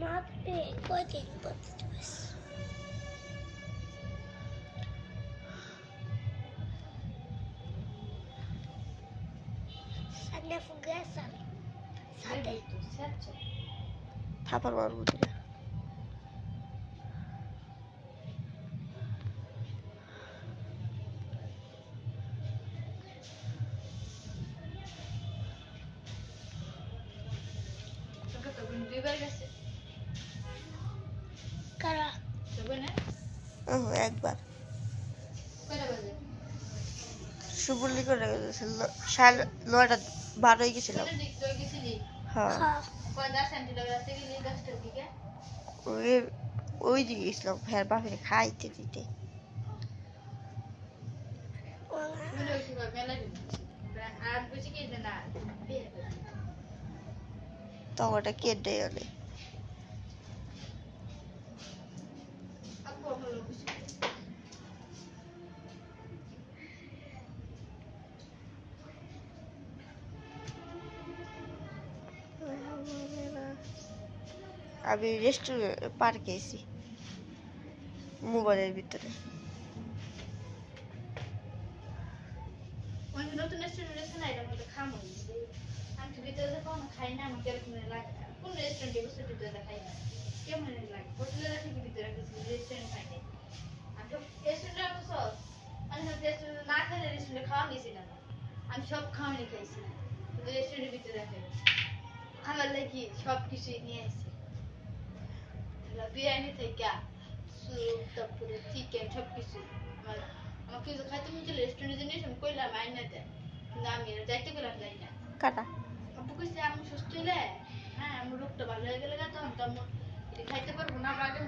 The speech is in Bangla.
Mape, kojeng putus. Sana fugasan. Sate. Thapar মারবো দিলে Kara. একবার সুবলি করে গেছে সাড়ে 9টা 12 গেছিলাম হ্যাঁ Ha. ওই ওই দিকে গেছিলাম ফের বাপের খাইতে দিতে তখন ওটা কেটে গেলে আমি রেস্টুরেন্ট পার্কে এসি মোবাইলের ভিতরে নতুন রেস্টুরেন্ট না এটার মধ্যে খামো আমি ভিতরে কখনো খাই না আমাকে এরকম লাগে কোন রেস্টুরেন্টে বসে ভিতরে খাই না কেমন লাগে হোটেলে রাখি ভিতরে রেস্টুরেন্ট খাই না আমি তো রেস্টুরেন্টে আমি সব আমি রেস্টুরেন্টে না খাইলে রেস্টুরেন্টে খাওয়া নিয়েছিলাম আমি সব খাওয়ানি খাইছি কিন্তু রেস্টুরেন্টের ভিতরে রাখি আমার লাগি সব কিছুই নিয়ে আসি বিরিয়ানি থেকে স্যুপ তারপরে চিকেন সব কিছু আমার কিছু খাইতে মনে হচ্ছে রেস্টুরেন্টে জিনিস আমি কইলাম আইনা দেয় কিন্তু আমি যাইতে গেলাম যাই না কাটা আপু কইছে আমি সুস্থ হইলে হ্যাঁ আমার রোগটা ভালো হয়ে গেলে তখন তো আমি খাইতে পারবো না আগে